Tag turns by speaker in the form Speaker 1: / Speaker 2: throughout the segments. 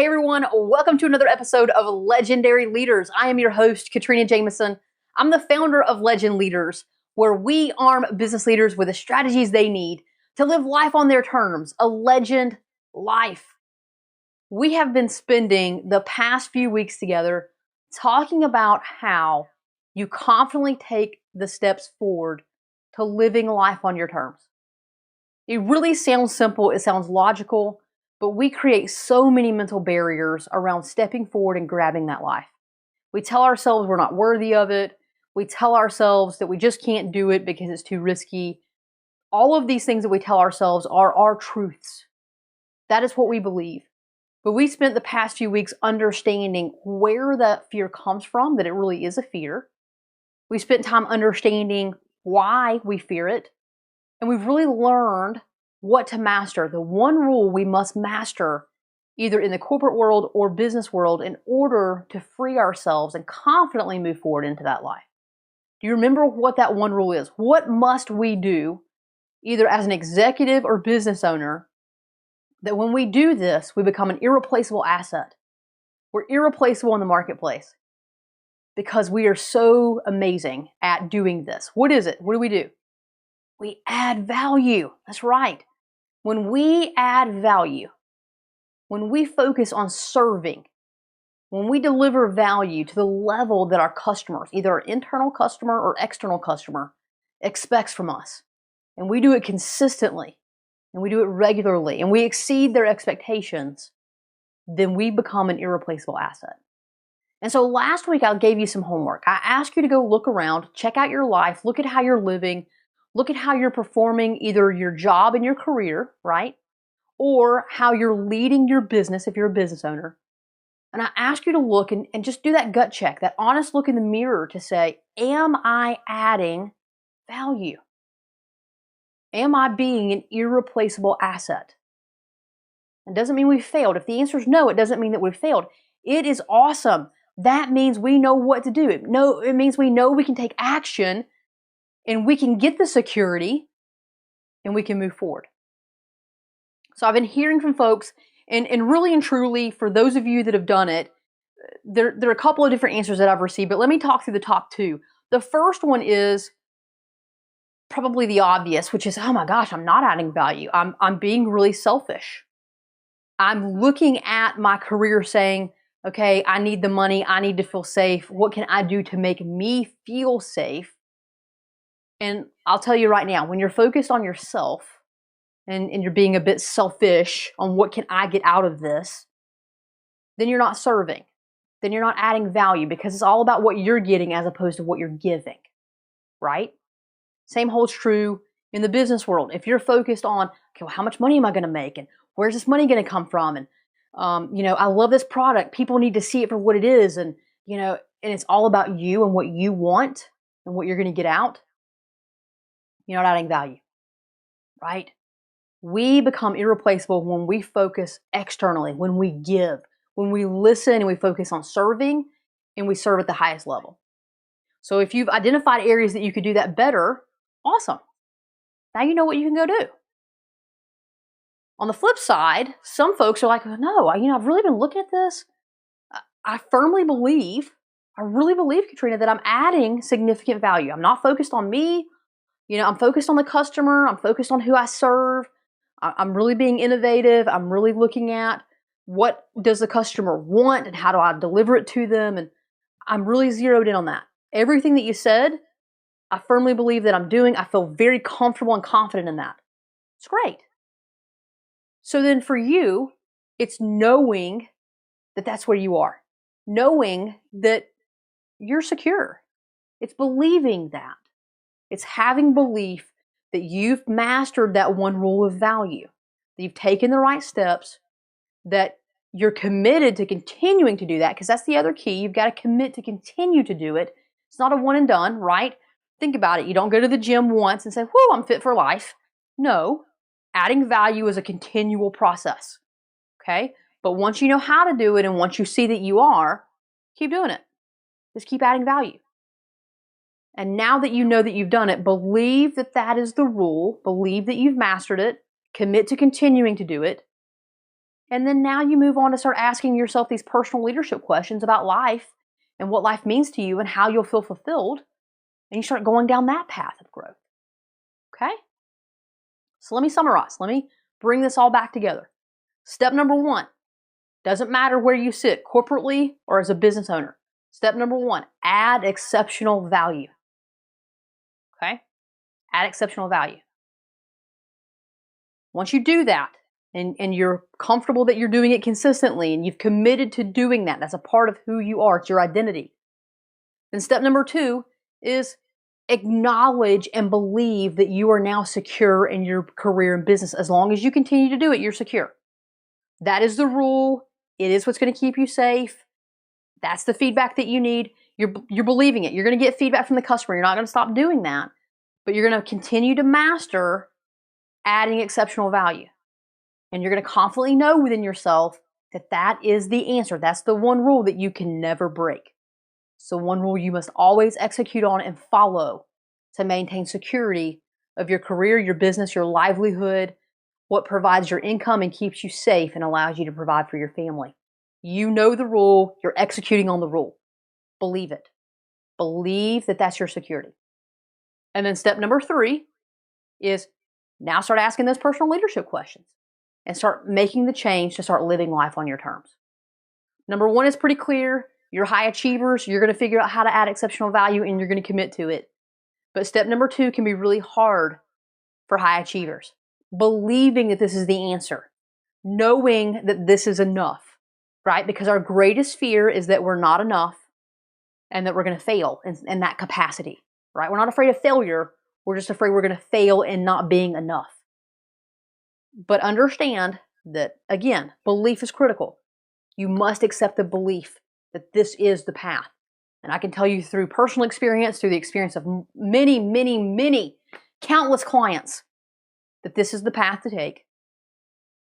Speaker 1: Hey everyone, welcome to another episode of Legendary Leaders. I am your host, Katrina Jameson. I'm the founder of Legend Leaders, where we arm business leaders with the strategies they need to live life on their terms, a legend life. We have been spending the past few weeks together talking about how you confidently take the steps forward to living life on your terms. It really sounds simple, it sounds logical, but we create so many mental barriers around stepping forward and grabbing that life. We tell ourselves we're not worthy of it. We tell ourselves that we just can't do it because it's too risky. All of these things that we tell ourselves are our truths. That is what we believe. But we spent the past few weeks understanding where that fear comes from, that it really is a fear. We spent time understanding why we fear it. And we've really learned what to master, the one rule we must master either in the corporate world or business world in order to free ourselves and confidently move forward into that life. Do you remember what that one rule is? What must we do either as an executive or business owner that when we do this, we become an irreplaceable asset? We're irreplaceable in the marketplace because we are so amazing at doing this. What is it? What do? We add value. That's right. When we add value, when we focus on serving, when we deliver value to the level that our customers, either our internal customer or external customer, expects from us, and we do it consistently, and we do it regularly, and we exceed their expectations, then we become an irreplaceable asset. And so last week I gave you some homework. I asked you to go look around, check out your life, look at how you're living, look at how you're performing either your job and your career, right? Or how you're leading your business if you're a business owner. And I ask you to look and just do that gut check, that honest look in the mirror to say, am I adding value? Am I being an irreplaceable asset? It doesn't mean we failed. If the answer is no, it doesn't mean that we've failed. It is awesome. That means we know what to do. It means we know we can take action and we can get the security and we can move forward. So I've been hearing from folks, and really and truly, for those of you that have done it, there are a couple of different answers that I've received, but let me talk through the top two. The first one is probably the obvious, which is, oh my gosh, I'm not adding value. I'm being really selfish. I'm looking at my career saying, okay, I need the money. I need to feel safe. What can I do to make me feel safe? And I'll tell you right now, when you're focused on yourself and you're being a bit selfish on what can I get out of this, then you're not serving. Then you're not adding value because it's all about what you're getting as opposed to what you're giving, right? Same holds true in the business world. If you're focused on, okay, well, how much money am I going to make? And where's this money going to come from? And, I love this product. People need to see it for what it is. And, and it's all about you and what you want and what you're going to get out. You're not adding value, right? We become irreplaceable when we focus externally, when we give, when we listen and we focus on serving and we serve at the highest level. So if you've identified areas that you could do that better, awesome. Now you know what you can go do. On the flip side, some folks are like, no, I've really been looking at this. I really believe, Katrina, that I'm adding significant value. I'm not focused on me. I'm focused on the customer. I'm focused on who I serve. I'm really being innovative. I'm really looking at what does the customer want and how do I deliver it to them. And I'm really zeroed in on that. Everything that you said, I firmly believe that I'm doing. I feel very comfortable and confident in that. It's great. So then for you, it's knowing that that's where you are. Knowing that you're secure. It's believing that. It's having belief that you've mastered that one rule of value, that you've taken the right steps, that you're committed to continuing to do that, because that's the other key. You've got to commit to continue to do it. It's not a one and done, right? Think about it. You don't go to the gym once and say, whoo, I'm fit for life. No, adding value is a continual process, okay? But once you know how to do it and once you see that you are, keep doing it. Just keep adding value. And now that you know that you've done it, believe that that is the rule. Believe that you've mastered it. Commit to continuing to do it. And then now you move on to start asking yourself these personal leadership questions about life and what life means to you and how you'll feel fulfilled. And you start going down that path of growth. Okay? So let me summarize. Let me bring this all back together. Step number 1, doesn't matter where you sit, corporately or as a business owner. Step number 1, add exceptional value. Okay? Add exceptional value. Once you do that, and you're comfortable that you're doing it consistently, and you've committed to doing that, that's a part of who you are, it's your identity. Then step number 2 is acknowledge and believe that you are now secure in your career and business. As long as you continue to do it, you're secure. That is the rule. It is what's going to keep you safe. That's the feedback that you need. You're believing it. You're going to get feedback from the customer. You're not going to stop doing that, but you're going to continue to master adding exceptional value. And you're going to confidently know within yourself that that is the answer. That's the one rule that you can never break. So one rule you must always execute on and follow to maintain security of your career, your business, your livelihood, what provides your income and keeps you safe and allows you to provide for your family. You know the rule. You're executing on the rule. Believe it. Believe that that's your security. And then step number 3 is now start asking those personal leadership questions and start making the change to start living life on your terms. Number 1 is pretty clear. You're high achievers. You're going to figure out how to add exceptional value and you're going to commit to it. But step number 2 can be really hard for high achievers. Believing that this is the answer. Knowing that this is enough, right? Because our greatest fear is that we're not enough and that we're going to fail in that capacity, right? We're not afraid of failure. We're just afraid we're going to fail in not being enough. But understand that, again, belief is critical. You must accept the belief that this is the path. And I can tell you through personal experience, through the experience of many, countless clients, that this is the path to take.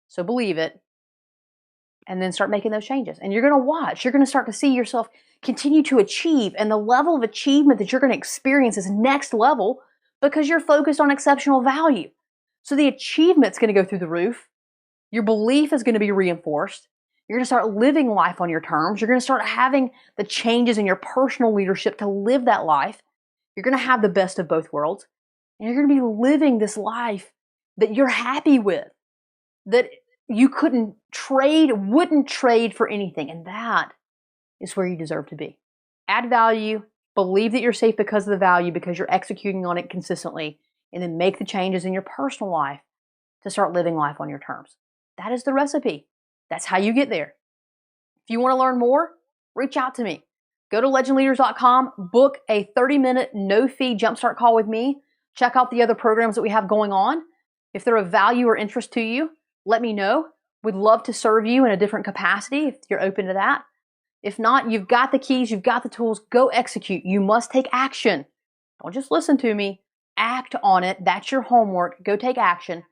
Speaker 1: So believe it, and then start making those changes. And you're going to watch. You're going to start to see yourself continue to achieve. And the level of achievement that you're going to experience is next level because you're focused on exceptional value. So the achievement's going to go through the roof. Your belief is going to be reinforced. You're going to start living life on your terms. You're going to start having the changes in your personal leadership to live that life. You're going to have the best of both worlds. And you're going to be living this life that you're happy with, that you wouldn't trade for anything. And that is where you deserve to be. Add value, believe that you're safe because of the value, because you're executing on it consistently, and then make the changes in your personal life to start living life on your terms. That is the recipe. That's how you get there. If you want to learn more, reach out to me. Go to legendleaders.com, book a 30-minute no-fee jumpstart call with me. Check out the other programs that we have going on. If they're of value or interest to you, let me know. We'd love to serve you in a different capacity if you're open to that. If not, you've got the keys, you've got the tools, go execute. You must take action. Don't just listen to me. Act on it. That's your homework. Go take action.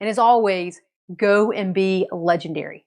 Speaker 1: And as always, go and be legendary.